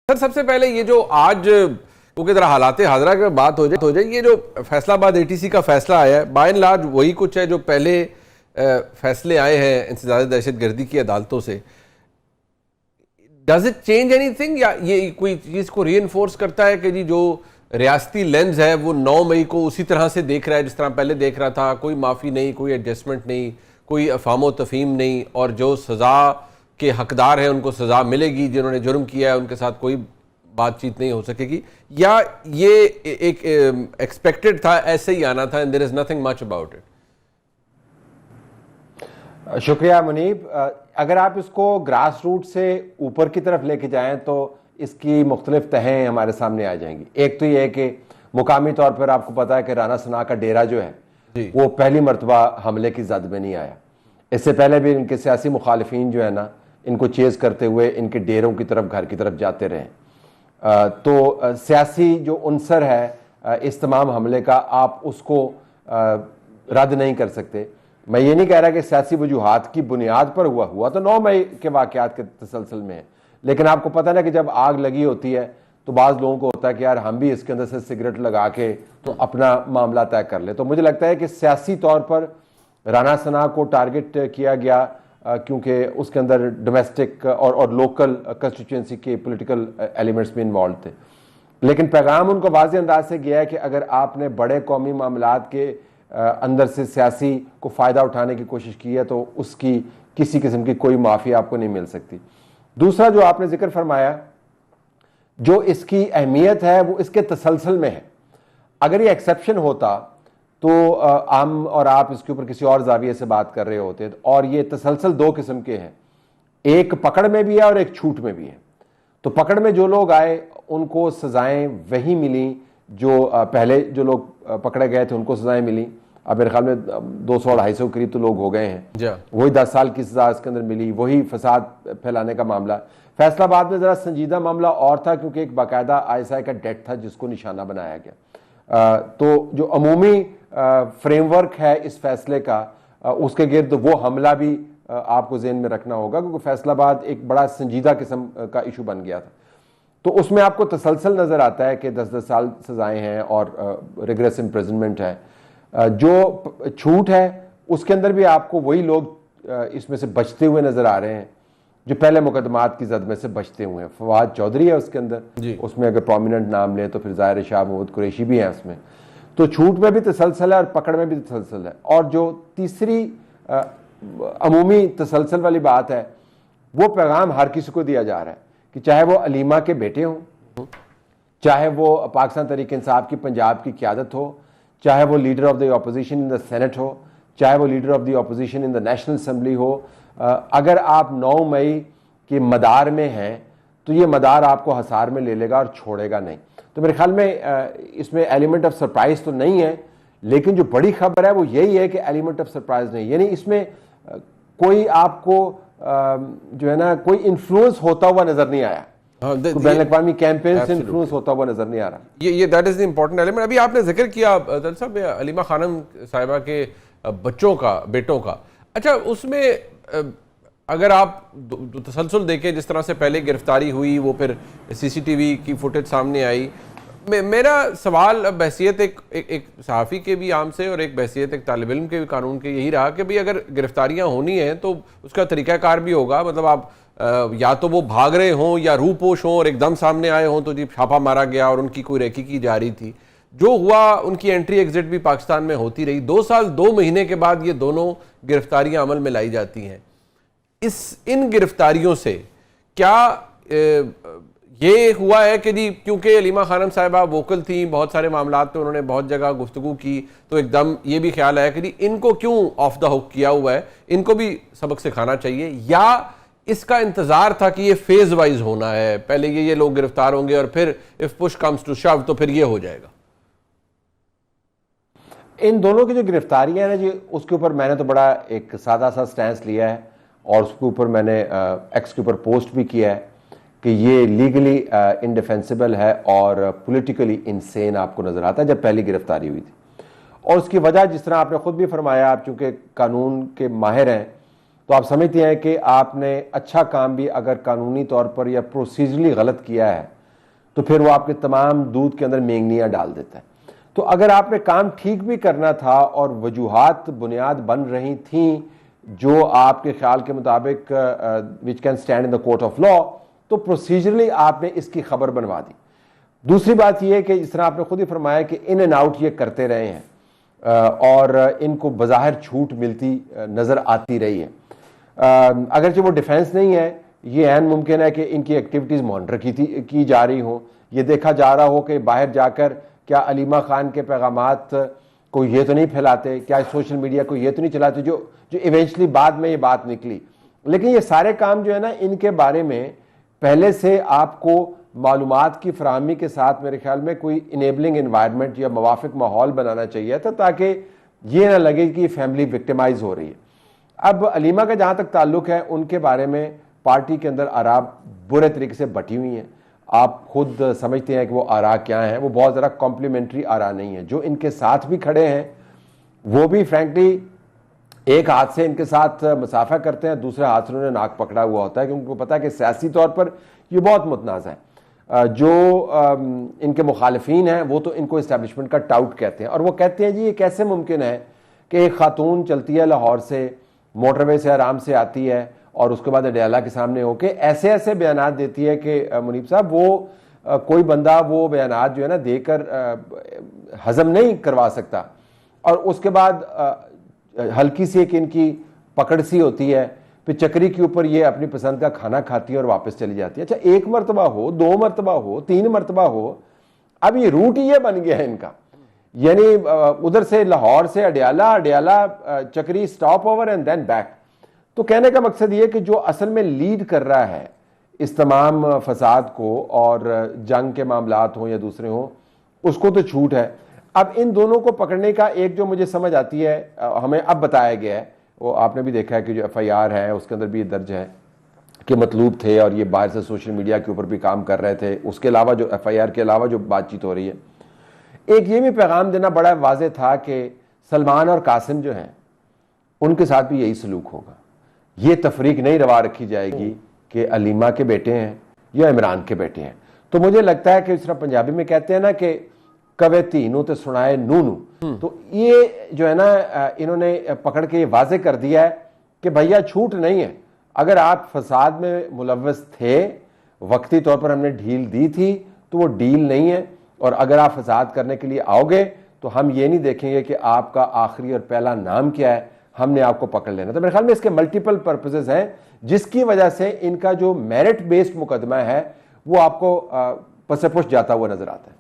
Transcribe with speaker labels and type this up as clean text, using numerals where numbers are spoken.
Speaker 1: سر سب سے پہلے یہ جو آج کیونکہ ذرا حالات حاضرہ کی بات ہو جائے یہ جو فیصلہ آباد ATC کا فیصلہ آیا ہے بائی اینڈ لارج وہی کچھ ہے جو پہلے فیصلے آئے ہیں انسداد دہشت گردی کی عدالتوں سے. Does it change any thing یا یہ کوئی چیز کو ری انفورس کرتا ہے کہ جی جو ریاستی لینز ہے وہ 9 مئی کو اسی طرح سے دیکھ رہا ہے جس طرح پہلے دیکھ رہا تھا, کوئی معافی نہیں, کوئی ایڈجسٹمنٹ نہیں, کوئی افہام و تفہیم نہیں, اور جو سزا کے حقدار ہیں ان کو سزا ملے گی, جنہوں نے جرم کیا ہے ان کے ساتھ کوئی بات چیت نہیں ہو سکے گی, یا یہ ایک ایکسپیکٹڈ تھا, ایسے ہی آنا تھا, and there is nothing much about it؟
Speaker 2: شکریہ منیب. اگر آپ اس کو گراس روٹ سے اوپر کی طرف لے کے جائیں تو اس کی مختلف تہیں ہمارے سامنے آ جائیں گی. ایک تو یہ ہے کہ مقامی طور پر آپ کو پتا ہے کہ رانا ثنا کا ڈیرا جو ہے وہ پہلی مرتبہ حملے کی زد میں نہیں آیا. اس سے پہلے بھی ان کے سیاسی مخالفین جو ہے نا ان کو چیز کرتے ہوئے ان کے ڈیروں کی طرف گھر کی طرف جاتے رہے. تو سیاسی جو عنصر ہے اس تمام حملے کا آپ اس کو رد نہیں کر سکتے. میں یہ نہیں کہہ رہا کہ سیاسی وجوہات کی بنیاد پر ہوا تو 9 مئی کے واقعات کے تسلسل میں ہے, لیکن آپ کو پتہ ہے کہ جب آگ لگی ہوتی ہے تو بعض لوگوں کو ہوتا ہے کہ یار ہم بھی اس کے اندر سے سگریٹ لگا کے تو اپنا معاملہ طے کر لیں. تو مجھے لگتا ہے کہ سیاسی طور پر رانا ثنا کو ٹارگٹ کیا گیا کیونکہ اس کے اندر ڈومیسٹک اور لوکل کنسٹیچوئنسی کے پولیٹیکل ایلیمنٹس بھی انوالو تھے, لیکن پیغام ان کو واضح انداز سے گیا ہے کہ اگر آپ نے بڑے قومی معاملات کے اندر سے سیاسی کو فائدہ اٹھانے کی کوشش کی ہے تو اس کی کسی قسم کی کوئی معافی آپ کو نہیں مل سکتی. دوسرا جو آپ نے ذکر فرمایا, جو اس کی اہمیت ہے وہ اس کے تسلسل میں ہے. اگر یہ ایکسیپشن ہوتا تو ہم اور آپ اس کے اوپر کسی اور زاویے سے بات کر رہے ہوتے, اور یہ تسلسل 2 قسم کے ہیں, ایک پکڑ میں بھی ہے اور ایک چھوٹ میں بھی ہے. تو پکڑ میں جو لوگ آئے ان کو سزائیں وہی ملیں جو پہلے جو لوگ پکڑے گئے تھے ان کو سزائیں ملیں. اب میرے خیال میں 200-250 قریب تو لوگ ہو گئے ہیں, وہی 10 سال کی سزا اس کے اندر ملی, وہی فساد پھیلانے کا معاملہ. فیصلہ آباد میں ذرا سنجیدہ معاملہ اور تھا کیونکہ ایک باقاعدہ ISI کا ڈیٹ تھا جس کو نشانہ بنایا گیا. تو جو عمومی فریم ورک ہے اس فیصلے کا اس کے گرد وہ حملہ بھی آپ کو ذہن میں رکھنا ہوگا کیونکہ فیصلہ آباد ایک بڑا سنجیدہ قسم کا ایشو بن گیا تھا. تو اس میں آپ کو تسلسل نظر آتا ہے کہ 10-10 سال سزائیں ہیں اور ریگریس امپریزنمنٹ ہے. جو چھوٹ ہے اس کے اندر بھی آپ کو وہی لوگ اس میں سے بچتے ہوئے نظر آ رہے ہیں جو پہلے مقدمات کی زد میں سے بچتے ہوئے ہیں. فواد چودھری ہے اس کے اندر, اس میں اگر پرومیننٹ نام لیں تو پھر ظاہر شاہ محمود قریشی بھی ہیں اس میں. تو چھوٹ میں بھی تسلسل ہے اور پکڑ میں بھی تسلسل ہے. اور جو تیسری عمومی تسلسل والی بات ہے وہ پیغام ہر کسی کو دیا جا رہا ہے کہ چاہے وہ علیمہ کے بیٹے ہوں, چاہے وہ پاکستان تحریک انصاف کی پنجاب کی قیادت ہو, چاہے وہ leader of the opposition in the senate ہو, چاہے وہ leader of the opposition in the national assembly ہو, اگر آپ 9 مئی کے مدار میں ہیں تو یہ مدار آپ کو حصار میں لے لے گا اور چھوڑے گا نہیں. تو میرے خیال میں اس میں ایلیمنٹ آف سرپرائز تو نہیں ہے, لیکن جو بڑی خبر ہے وہ یہی ہے کہ ایلیمنٹ آف سرپرائز نہیں, یعنی اس میں کوئی آپ کو جو ہے نا کوئی انفلوئنس ہوتا ہوا نظر نہیں آیا, بین الاقوامی کیمپین سے انفلوئنس ہوتا ہوا نظر نہیں آ رہا.
Speaker 1: یہ that is the important element. ابھی آپ نے ذکر کیا دل صاحب علیمہ خانم صاحبہ کے بچوں کا, بیٹوں کا. اچھا اس میں اگر آپ تسلسل دیکھیں جس طرح سے پہلے گرفتاری ہوئی وہ پھر CCTV کی فوٹیج سامنے آئی, میرا سوال بحثیت ایک صحافی کے بھی عام سے اور ایک بحثیت ایک طالب علم کے بھی قانون کے یہی رہا کہ بھئی اگر گرفتاریاں ہونی ہیں تو اس کا طریقہ کار بھی ہوگا. مطلب آپ یا تو وہ بھاگ رہے ہوں یا روح پوش ہوں اور ایک دم سامنے آئے ہوں تو جی چھاپا مارا گیا اور ان کی کوئی ریکی کی جا رہی تھی. جو ہوا ان کی انٹری ایگزٹ بھی پاکستان میں ہوتی رہی. 2 سال 2 مہینے کے بعد یہ دونوں گرفتاریاں عمل میں لائی جاتی ہیں. ان گرفتاریوں سے کیا یہ ہوا ہے کہ جی کیونکہ علیمہ خانم صاحبہ ووکل تھیں بہت سارے معاملات پہ, انہوں نے بہت جگہ گفتگو کی, تو ایک دم یہ بھی خیال آیا کہ جی ان کو کیوں آف دا ہک کیا ہوا ہے, ان کو بھی سبق سکھانا چاہیے, یا اس کا انتظار تھا کہ یہ فیز وائز ہونا ہے, پہلے یہ لوگ گرفتار ہوں گے اور پھر if push comes to shove تو پھر یہ ہو جائے گا.
Speaker 2: ان دونوں کی جو گرفتاریاں ہیں نا جی اس کے اوپر میں نے تو بڑا ایک سادہ سا سٹینس لیا ہے اور اس کے اوپر میں نے ایکس کے اوپر پوسٹ بھی کیا ہے کہ یہ لیگلی انڈیفینسیبل ہے اور پولیٹیکلی انسین آپ کو نظر آتا ہے جب پہلی گرفتاری ہوئی تھی. اور اس کی وجہ جس طرح آپ نے خود بھی فرمایا, آپ چونکہ قانون کے ماہر ہیں تو آپ سمجھتے ہیں کہ آپ نے اچھا کام بھی اگر قانونی طور پر یا پروسیجرلی غلط کیا ہے تو پھر وہ آپ کے تمام دودھ کے اندر مینگنیاں ڈال دیتا ہے. تو اگر آپ نے کام ٹھیک بھی کرنا تھا اور وجوہات بنیاد بن رہی تھیں جو آپ کے خیال کے مطابق which can stand in the court of law, تو پروسیجرلی آپ نے اس کی خبر بنوا دی. دوسری بات یہ ہے کہ جس طرح آپ نے خود ہی فرمایا کہ ان اینڈ آؤٹ یہ کرتے رہے ہیں اور ان کو بظاہر چھوٹ ملتی نظر آتی رہی ہے. اگرچہ وہ ڈیفینس نہیں ہے, یہ عین ممکن ہے کہ ان کی ایکٹیویٹیز مانیٹر کی جا رہی ہوں, یہ دیکھا جا رہا ہو کہ باہر جا کر کیا علیمہ خان کے پیغامات کو یہ تو نہیں پھیلاتے, کیا سوشل میڈیا کو یہ تو نہیں چلاتے جو ایونچولی بعد میں یہ بات نکلی. لیکن یہ سارے کام جو ہے نا, ان کے بارے میں پہلے سے آپ کو معلومات کی فراہمی کے ساتھ میرے خیال میں کوئی انیبلنگ انوائرمنٹ یا موافق ماحول بنانا چاہیے تھا تاکہ یہ نہ لگے کہ یہ فیملی وکٹمائز ہو رہی ہے. اب علیمہ کا جہاں تک تعلق ہے, ان کے بارے میں پارٹی کے اندر آراء برے طریقے سے بٹی ہوئی ہیں. آپ خود سمجھتے ہیں کہ وہ آراء کیا ہیں, وہ بہت ذرا کمپلیمنٹری آراء نہیں ہیں. جو ان کے ساتھ بھی کھڑے ہیں وہ بھی فرینکلی ایک ہاتھ سے ان کے ساتھ مسافہ کرتے ہیں, دوسرے ہاتھ سے انہوں نے ناک پکڑا ہوا ہوتا ہے کیونکہ ان کو پتا ہے کہ سیاسی طور پر یہ بہت متنازع ہے. جو ان کے مخالفین ہیں وہ تو ان کو اسٹیبلشمنٹ کا ٹاؤٹ کہتے ہیں, اور وہ کہتے ہیں جی یہ کیسے ممکن ہے کہ ایک خاتون چلتی ہے لاہور سے, موٹر وے سے آرام سے آتی ہے اور اس کے بعد اڈیالہ کے سامنے ہو کے ایسے ایسے بیانات دیتی ہے کہ منیب صاحب وہ کوئی بندہ وہ بیانات جو ہے نا دے کر ہضم نہیں کروا سکتا, اور اس کے بعد ہلکی سی ایک ان کی پکڑ سی ہوتی ہے, پھر چکری کے اوپر یہ اپنی پسند کا کھانا کھاتی ہے اور واپس چلی جاتی ہے. اچھا ایک مرتبہ ہو, 2 مرتبہ ہو, 3 مرتبہ ہو, اب یہ روٹ یہ بن گیا ہے ان کا, یعنی ادھر سے لاہور سے Adiala Chakri stop over and then back. تو کہنے کا مقصد یہ کہ جو اصل میں لیڈ کر رہا ہے اس تمام فساد کو, اور جنگ کے معاملات ہوں یا دوسرے ہوں, اس کو تو چھوٹ ہے. اب ان دونوں کو پکڑنے کا ایک جو مجھے سمجھ آتی ہے, ہمیں اب بتایا گیا ہے, وہ آپ نے بھی دیکھا ہے کہ جو ایف آئی آر ہے اس کے اندر بھی یہ درج ہے کہ مطلوب تھے اور یہ باہر سے سوشل میڈیا کے اوپر بھی کام کر رہے تھے. اس کے علاوہ جو ایف آئی آر کے علاوہ جو بات چیت ہو رہی ہے, ایک یہ بھی پیغام دینا بڑا واضح تھا کہ سلمان اور قاسم جو ہیں ان کے ساتھ بھی یہی سلوک ہوگا. یہ تفریق نہیں روا رکھی جائے گی کہ علیمہ کے بیٹے ہیں یا عمران کے بیٹے ہیں. تو مجھے لگتا ہے کہ اس طرح پنجابی میں کہتے ہیں نا کہ کوے تینوں تے سنائے نونو, تو یہ جو ہے نا انہوں نے پکڑ کے یہ واضح کر دیا ہے کہ بھیا چھوٹ نہیں ہے. اگر آپ فساد میں ملوث تھے, وقتی طور پر ہم نے ڈھیل دی تھی, تو وہ ڈیل نہیں ہے, اور اگر آپ فساد کرنے کے لیے آؤ گے تو ہم یہ نہیں دیکھیں گے کہ آپ کا آخری اور پہلا نام کیا ہے, ہم نے آپ کو پکڑ لینا. تو میرے خیال میں اس کے ملٹیپل پرپزز ہیں جس کی وجہ سے ان کا جو میرٹ بیسڈ مقدمہ ہے وہ آپ کو پس پش جاتا ہوا نظر آتا ہے.